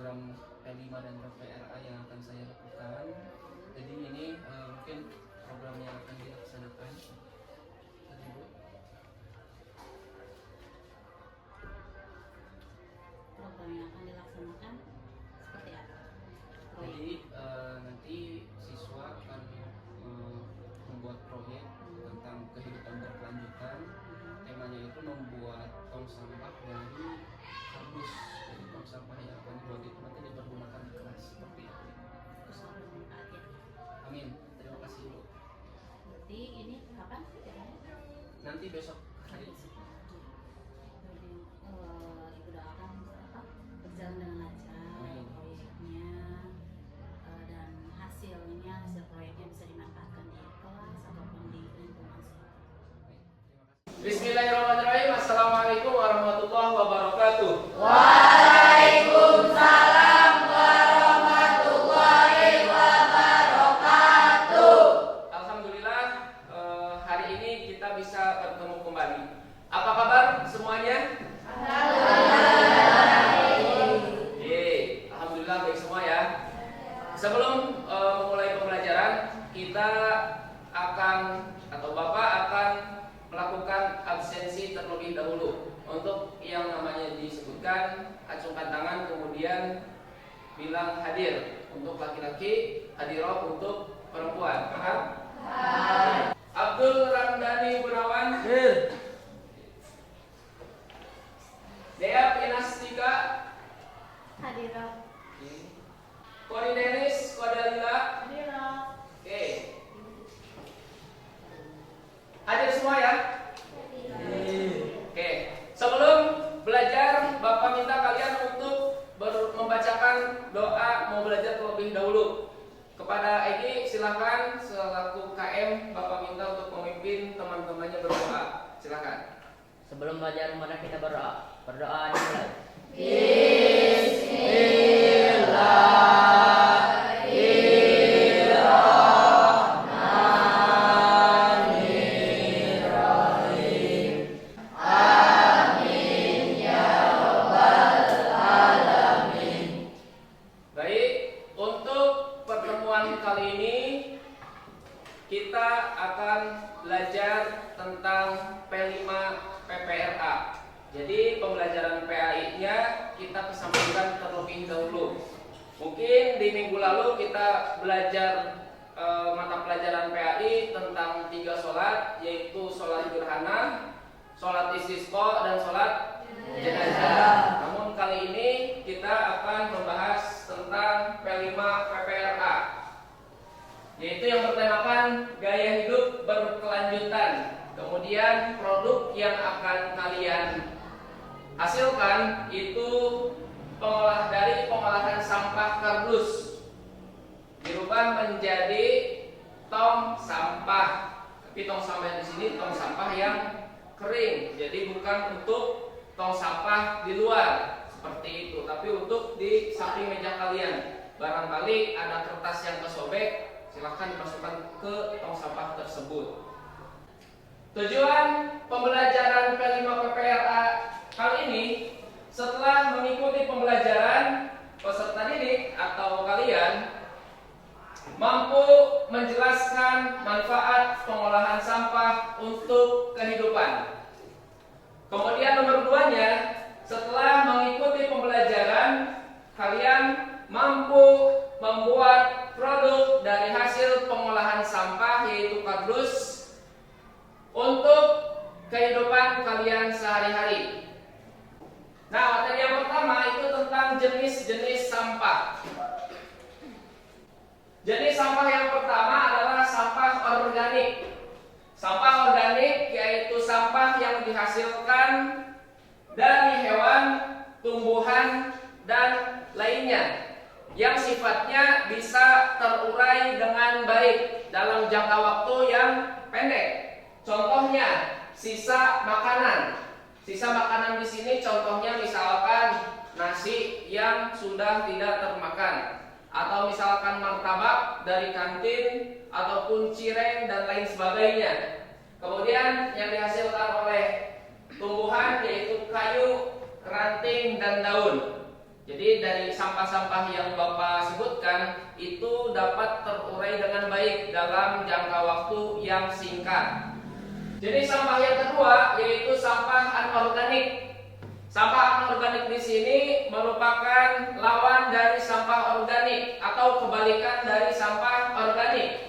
program P5 dan PRA yang akan saya lakukan. Jadi ini mungkin program yang akan dilaksanakan. Program yang akan dilaksanakan seperti apa? Jadi nanti siswa akan membuat proyek tentang kehidupan berkelanjutan. Temanya itu membuat tong sampah dari kardus. Jadi tong sampah yang akan dibuat itu nanti dipergunakan di kelas seperti itu. Terus bermanfaat ya. Amin. Terima kasih Bu. Berarti ini kapan? Nanti besok hari. Jadi ibu doakan berjalan dengan lancar proyeknya dan hasilnya, hasil proyeknya bisa dimanfaatkan di kelas ataupun di lingkungan sekolah. Bismillahirrahmanirrahim. Assalamualaikum warahmatullahi wabarakatuh. Waalaikumsalam warahmatullahi wabarakatuh. Alhamdulillah hari ini kita bisa bertemu kembali. Apa kabar semuanya? Alhamdulillah baik semua ya. Sebelum memulai pembelajaran, kita akan atau Bapak akan melakukan absensi terlebih dahulu. Untuk yang namanya disebutkan, acungkan tangan kemudian bilang hadir. Untuk laki-laki, hadirah untuk perempuan. Paham? Abdul Ramdhani Gunawan. Hadir. Dea Pinastika. Hadirah. Kori Denis Kodalila. Hadirah. Oke. Hadir semua ya? Oke. Sebelum belajar, Bapak minta kalian untuk membacakan doa mau belajar terlebih dahulu. Kepada Egi silakan selaku KM Bapak minta untuk memimpin teman-temannya berdoa. Silakan. Sebelum belajar mari kita berdoa. Berdoa dimulai. Baik, untuk pertemuan kali ini kita akan belajar tentang P5 PPRA. Jadi pembelajaran PAI-nya kita kesampingkan terlebih dahulu. Mungkin di minggu lalu kita belajar mata pelajaran PAI tentang 3 sholat, yaitu sholat gerhana, sholat istisqa, dan sholat jenazah. Namun kali ini kita akan membahas tentang P5 PPRA, yaitu yang bertemakan gaya hidup berkelanjutan. Kemudian produk yang akan kalian hasilkan itu dari pengolahan sampah kardus dirubah menjadi tong sampah. Tapi tong sampah di sini tong sampah yang kering. Jadi bukan untuk tong sampah di luar seperti itu, tapi untuk di samping meja kalian. Barangkali ada kertas yang kesobek, silahkan dimasukkan ke tong sampah tersebut. Tujuan pembelajaran P5 PPRA kali ini, setelah mengikuti pembelajaran, peserta didik atau kalian mampu menjelaskan manfaat pengolahan sampah untuk kehidupan. Kemudian nomor 2-nya, setelah mengikuti pembelajaran, kalian mampu membuat produk dari hasil pengolahan sampah yaitu kardus untuk kehidupan kalian sehari-hari. Nah, materi yang pertama itu tentang jenis-jenis sampah. Jenis sampah yang pertama adalah sampah organik. Sampah organik yaitu sampah yang dihasilkan dari hewan, tumbuhan, dan lainnya yang sifatnya bisa terurai dengan baik dalam jangka waktu yang pendek. Contohnya sisa makanan. Sisa makanan di sini contohnya misalkan nasi yang sudah tidak termakan, atau misalkan martabak dari kantin ataupun cireng dan lain sebagainya. Kemudian yang dihasilkan oleh tumbuhan yaitu kayu, ranting, dan daun. Jadi dari sampah-sampah yang Bapak sebutkan itu dapat terurai dengan baik dalam jangka waktu yang singkat. Jadi sampah yang kedua yaitu sampah anorganik. Sampah anorganik di sini merupakan lawan dari sampah organik atau kebalikan dari sampah organik.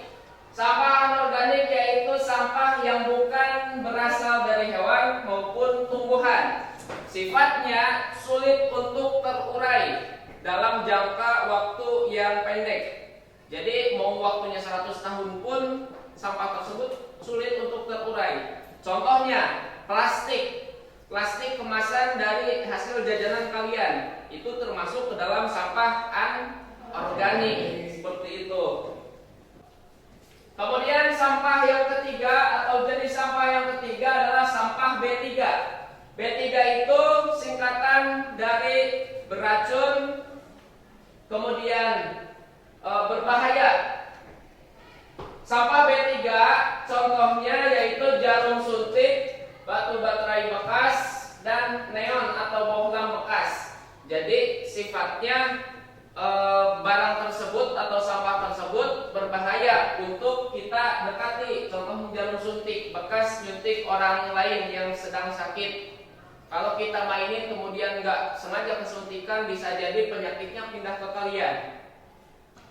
Sampah anorganik yaitu sampah yang bukan berasal dari hewan maupun tumbuhan. Sifatnya sulit untuk terurai dalam jangka waktu yang pendek. Jadi mau waktunya 100 tahun pun sampah tersebut sulit untuk terurai. Contohnya plastik. Plastik kemasan dari hasil jajanan kalian itu termasuk ke dalam sampah anorganik seperti itu. Kemudian sampah yang ketiga atau jenis sampah yang ketiga adalah sampah B3. B3 itu singkatan dari beracun, kemudian berbahaya. Sampah B3 contohnya yaitu jarum suntik, batu baterai bekas, dan neon atau bohlam bekas. Jadi sifatnya barang tersebut atau sampah tersebut berbahaya untuk kita dekati. Contoh jarum suntik bekas nyuntik orang lain yang sedang sakit. Kalau kita mainin kemudian nggak sengaja kesuntikan, bisa jadi penyakitnya pindah ke kalian.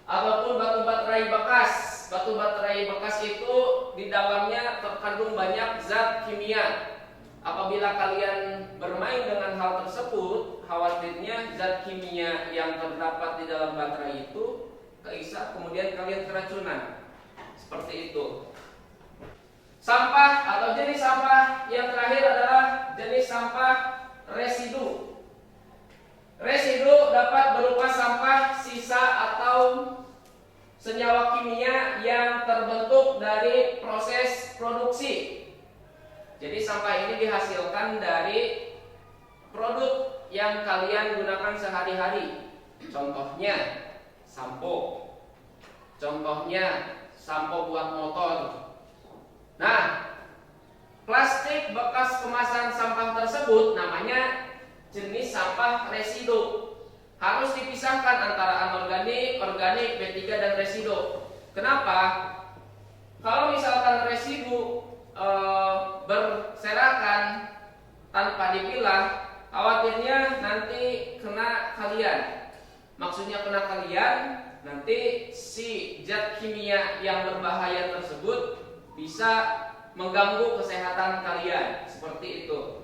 Ataupun batu baterai bekas. Batu baterai bekas itu di dalamnya terkandung banyak zat kimia. Apabila kalian bermain dengan hal tersebut, khawatirnya zat kimia yang terdapat di dalam baterai itu keisap, kemudian kalian keracunan. Seperti itu. Sampah atau jenis sampah yang terakhir adalah jenis sampah residu. Residu dapat berupa sampah sisa atau senyawa kimia yang terbentuk dari proses produksi. Jadi sampah ini dihasilkan dari produk yang kalian gunakan sehari-hari. Contohnya sampo. Contohnya sampo buat motor. Nah, plastik bekas kemasan sampah tersebut namanya jenis sampah residu. Harus dipisahkan antara anorganik, organik, B3 dan residu. Kenapa? Kalau misalkan residu berserakan tanpa dipilah, khawatirnya nanti kena kalian. Maksudnya kena kalian, nanti si zat kimia yang berbahaya tersebut bisa mengganggu kesehatan kalian. Seperti itu.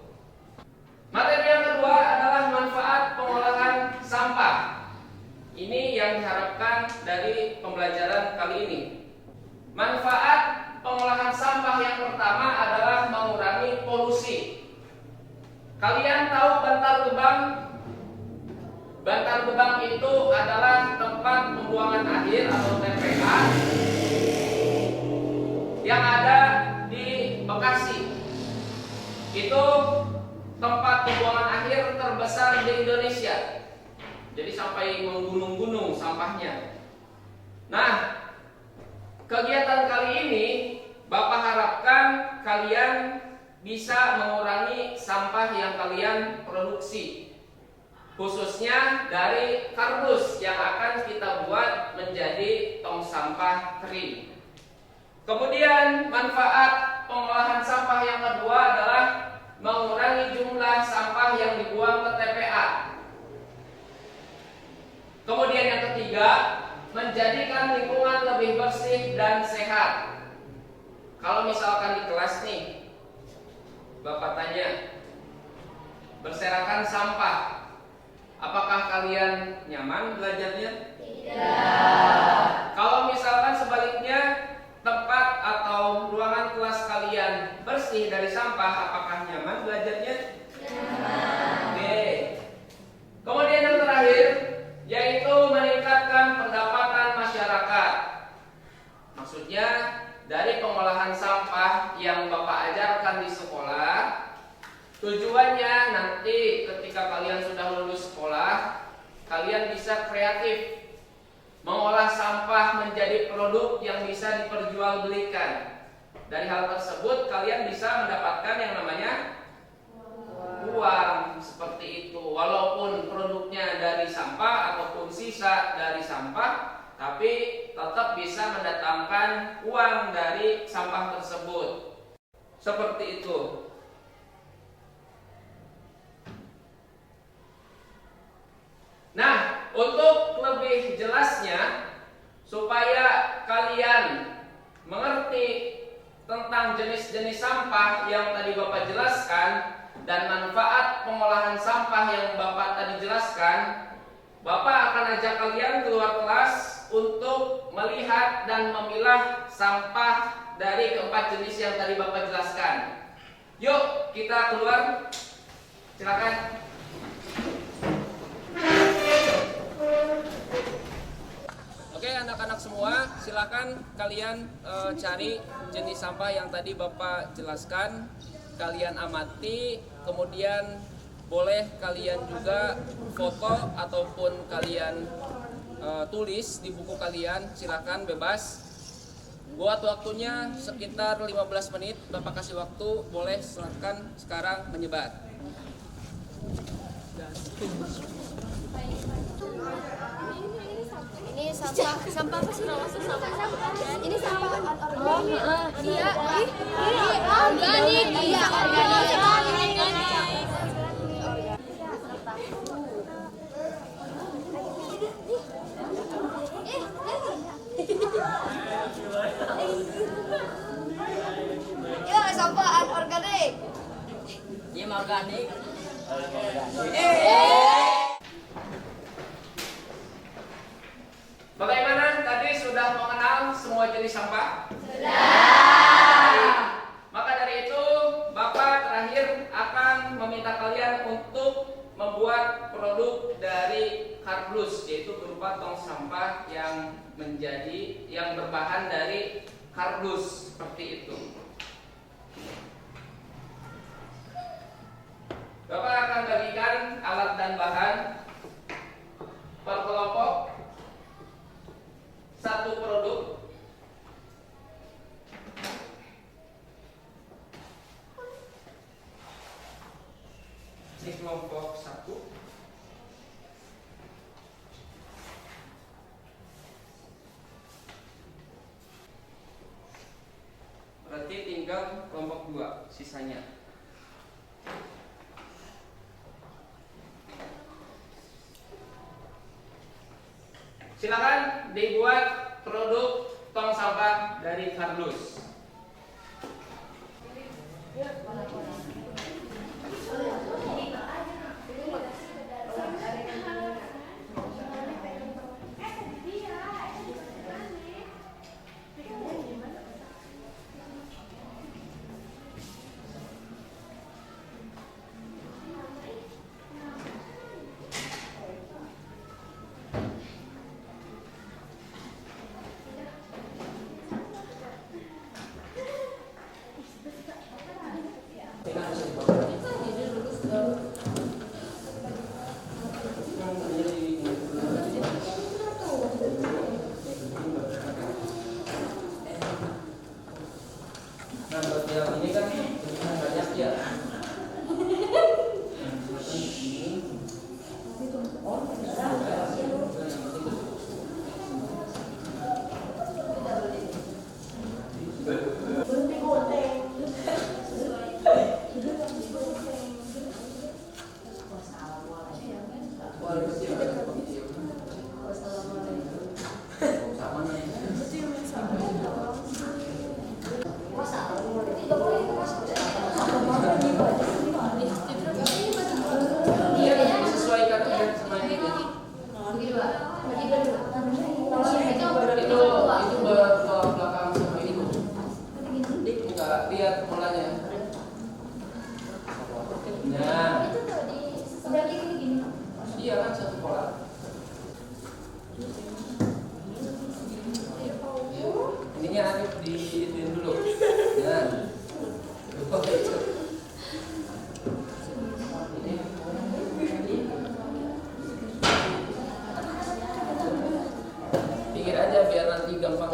Materi yang kedua adalah manfaat pengolahan sampah. Ini yang diharapkan dari pembelajaran kali ini. Manfaat pengolahan sampah yang pertama adalah mengurangi polusi. Kalian tahu Bantar Gebang? Bantar Gebang itu adalah tempat pembuangan akhir atau TPA yang ada di Bekasi. Itu tempat pembuangan akhir terbesar di Indonesia. Jadi sampai menggunung-gunung sampahnya. Nah, kegiatan kali ini Bapak harapkan kalian bisa mengurangi sampah yang kalian produksi, khususnya dari kardus yang akan kita buat menjadi tong sampah kering. Kemudian manfaat pengolahan sampah yang kedua adalah mengurangi jumlah sampah yang dibuang ke TPA. Kemudian yang ketiga, menjadikan lingkungan lebih bersih dan sehat. Kalau misalkan di kelas nih, Bapak tanya, berserakan sampah, apakah kalian nyaman belajarnya? Tidak. Kalau misalkan sebaliknya, tempat atau ruangan kelas kalian bersih dari sampah, apakah nyaman belajarnya? Nyaman. Oke. Kemudian yang terakhir yaitu meningkatkan pendapatan masyarakat. Maksudnya dari pengolahan sampah yang Bapak ajarkan di sekolah, tujuannya nanti ketika kalian sudah lulus sekolah, kalian bisa kreatif mengolah sampah menjadi produk yang bisa diperjualbelikan. Dari hal tersebut kalian bisa mendapatkan yang namanya uang seperti itu. Walaupun produknya dari sampah ataupun sisa dari sampah, tapi tetap bisa mendatangkan uang dari sampah tersebut. Seperti itu. Nah, untuk lebih jelasnya, supaya kalian mengerti tentang jenis-jenis sampah yang tadi Bapak jelaskan dan manfaat pengolahan sampah yang Bapak tadi jelaskan, Bapak akan ajak kalian keluar kelas untuk melihat dan memilah sampah dari keempat jenis yang tadi Bapak jelaskan. Yuk, kita keluar. Silakan. Oke, anak-anak semua, silakan kalian cari jenis sampah yang tadi Bapak jelaskan. Kalian amati, kemudian boleh kalian juga foto ataupun kalian tulis di buku kalian, silakan bebas. Buat waktunya sekitar 15 menit, Bapak kasih waktu, boleh silakan sekarang menyebar. Ini sampah apa sih? Ini sampah organik. Iya, organik. Iya, organik. Iya, sampah organik. Iya organik. Bagaimana? Tadi sudah mengenal semua jenis sampah? Sudah. Maka dari itu, Bapak terakhir akan meminta kalian untuk membuat produk dari kardus, yaitu berupa tong sampah yang berbahan dari kardus seperti itu. Bapak akan bagikan alat dan bahan per kelompok. Satu produk. Ini kelompok 1. Berarti tinggal kelompok 2 sisanya. Silakan dibuat produk tong sampah dari kardus. Nah, buat yang ini kan banyak ya. Lihat polanya. Nah, iya kan satu pola. Ininya harus diituin dulu. Nah, pikir aja biar nanti gampang.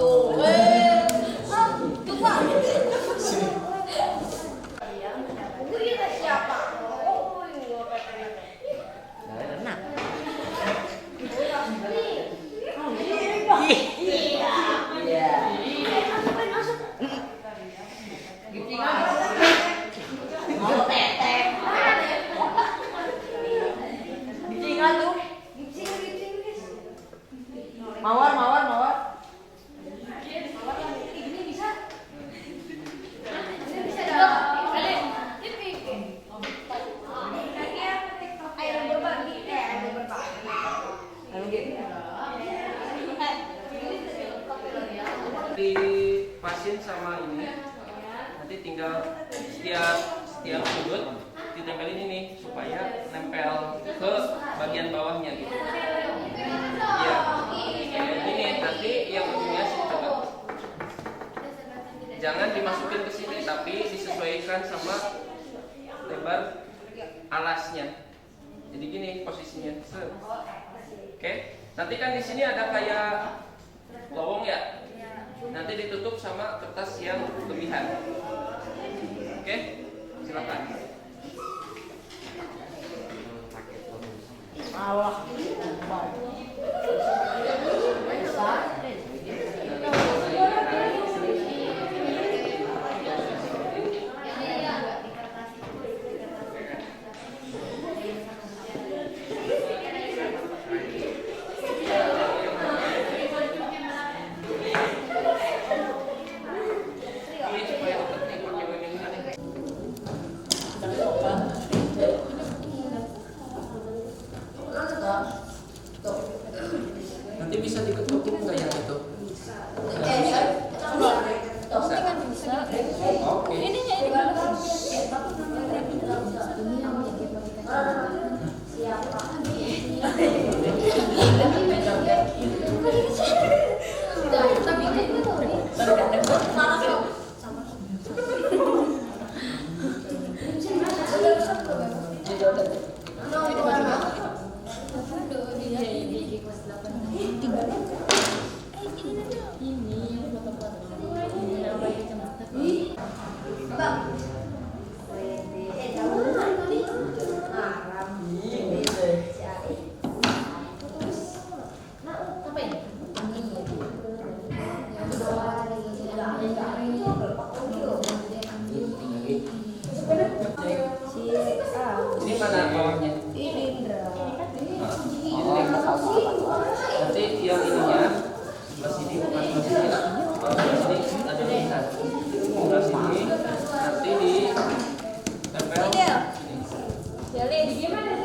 Mawar. Dipasin sama ini, nanti tinggal setiap sudut ditempelin ini supaya nempel ke bagian bawahnya gitu. Ya, ini nanti yang ujungnya sih coba. Jangan dimasukin ke sini, tapi disesuaikan sama lebar alasnya. Jadi gini posisinya. Oke, nanti kan di sini ada kayak lowong ya. Nanti ditutup sama kertas yang lebihan. Oke, silakan. Nanti bisa diketukin nggak yang itu? Oke. Ini mana bawahnya? Nanti yang ininya sebelah sini bukan sebelah sini, sebelah sini ada tulisan. Sebelah sini nanti di tempel sini. Gimana tempelnya?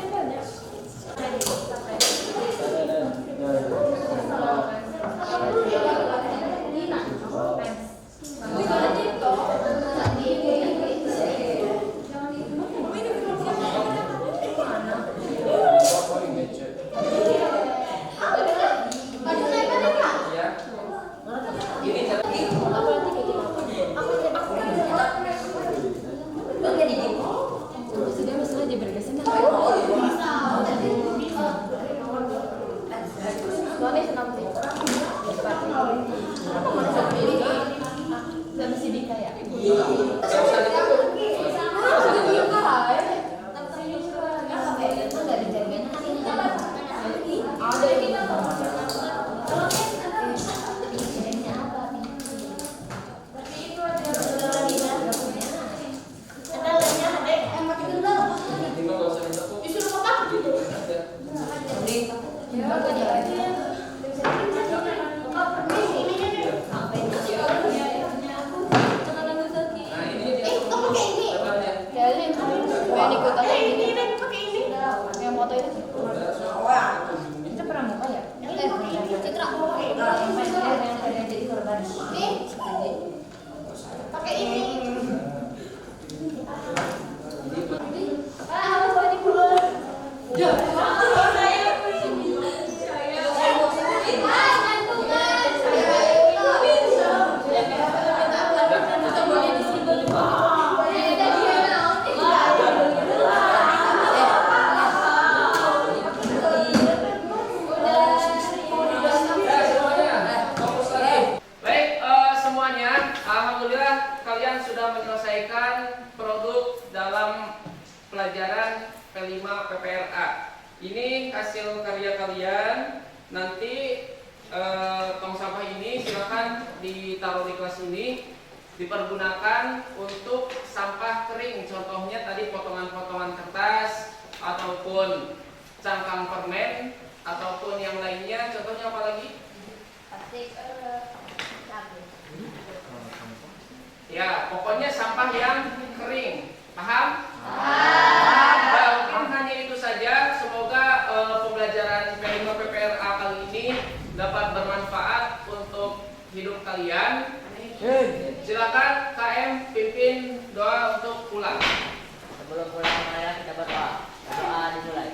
Kalian sudah menyelesaikan produk dalam pelajaran P5 PPRA. Ini hasil karya kalian. Nanti tong sampah ini silakan ditaruh di kelas ini, dipergunakan untuk sampah kering. Contohnya tadi potongan-potongan kertas ataupun cangkang permen ataupun yang lainnya. Contohnya apa lagi? Ya, pokoknya sampah yang kering. Paham? Paham. Nah, mungkin hanya itu saja. Semoga pembelajaran P5 PPRA kali ini dapat bermanfaat untuk hidup kalian. Silakan KM pimpin doa untuk pulang. Sebelum pulang marilah kita berdoa. Doa dimulai.